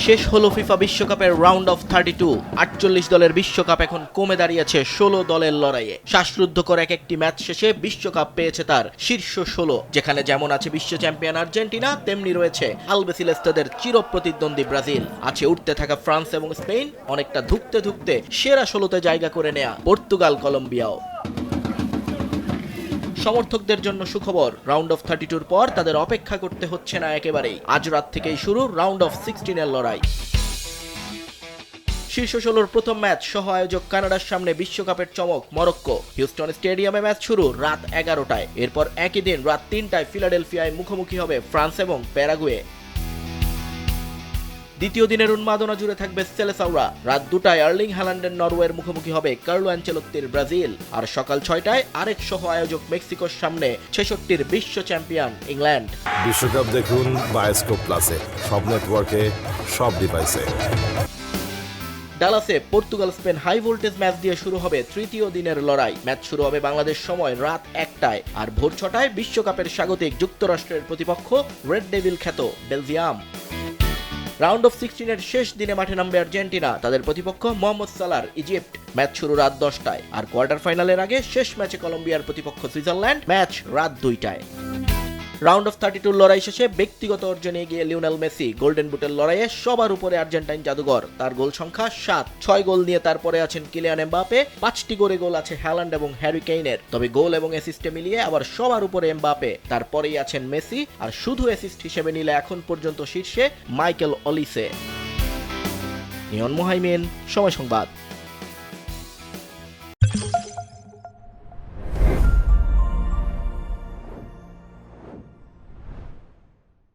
শেষ হলো ফিফা বিশ্বকাপের রাউন্ড অফ 32। 48 দলের বিশ্বকাপ এখন কমে দাঁড়িয়েছে 16 দলের লড়াইয়ে। শ্বাসরুদ্ধকর এক একটি ম্যাচ শেষে বিশ্বকাপ পেয়েছে তার শীর্ষ 16, যেখানে যেমন আছে বিশ্ব চ্যাম্পিয়ন আর্জেন্টিনা, তেমনি রয়েছে আলবেসিলেস্তাদের চিরপ্রতিদ্বন্দ্বী ব্রাজিল, আছে উঠতে থাকা ফ্রান্স এবং স্পেন, অনেকটা ধুঁকতে ধুঁকতে সেরা 16তে জায়গা করে নেয়া পর্তুগাল, কলম্বিয়াও। সমর্থকদের জন্য সুখবর, রাউন্ড অফ 32-র পর তাদের অপেক্ষা করতে হচ্ছে না একেবারেই। আজ রাত থেকেই শুরু রাউন্ড অফ 16-এর লড়াই। শীর্ষ 16-র প্রথম ম্যাচ সহ আয়োজক কানাডার সামনে বিশ্বকাপের চমক মরক্কো। হিউস্টন স্টেডিয়ামে ম্যাচ শুরু রাত 11টায়। এরপর একই দিন রাত 3টায় ফিলাডেলফিয়ায় মুখোমুখি হবে ফ্রান্স এবং প্যারাগুয়ে। দ্বিতীয় দিনের উন্মাদনা জুড়ে থাকবে সেলেসাওরা। রাত 2টায় আর্লিং হ্যালান্ডের নরওয়ের মুখোমুখি হবে কার্লো অ্যানচেলত্তির ব্রাজিল। আর সকাল 6টায় আরেক সহ আয়োজক মেক্সিকোর সামনে 66টির বিশ্ব চ্যাম্পিয়ন ইংল্যান্ড। বিশ্বকাপ দেখুন বায়োস্কোপ প্লাসে, সব নেটওয়ার্কে, সব ডিভাইসে। ডালাসে Portugal Spain high voltage match দিয়ে শুরু হবে তৃতীয় দিনের লড়াই। ম্যাচ শুরু হবে বাংলাদেশ সময় রাত 1টায়। আর ভোর 6টায় বিশ্বকাপের স্বাগতিক যুক্তরাষ্ট্রের প্রতিপক্ষ রেড ডেভিল খ্যাত বেলজিয়াম। রাউন্ড অফ 16-এর শেষ দিনে মাঠে নামবে আর্জেন্টিনা, তাদের প্রতিপক্ষ মোহাম্মদ সালার ইজিপ্ট। ম্যাচ শুরু রাত 10টায়। আর কোয়ার্টার ফাইনালের আগে শেষ ম্যাচে কলম্বিয়ার প্রতিপক্ষ সুইজারল্যান্ড, ম্যাচ রাত 2টায়। রাউন্ড অফ 32 লড়াই শেষে ব্যক্তিগত অর্জনে গিয়ে লিওনেল মেসি গোল্ডেন বুটের লড়াইয়ে সবার উপরে আর্জেন্টাইন জাদুঘর। তার গোল সংখ্যা 7, 6 গোল নিয়ে তারপরে আছেন কিলিয়ান এমবাপে, 5টি করে গোল আছে হ্যালান্ড এবং হ্যারি কেইনের। তবে গোল এবং অ্যাসিস্টে মিলিয়ে আবার সবার উপরে এমবাপে, তারপরেই আছেন মেসি, আর শুধু অ্যাসিস্ট হিসেবে নিলে এখন পর্যন্ত শীর্ষে মাইকেল অলিসে। নিয়ন মোহাইমিন, সময় সংবাদ।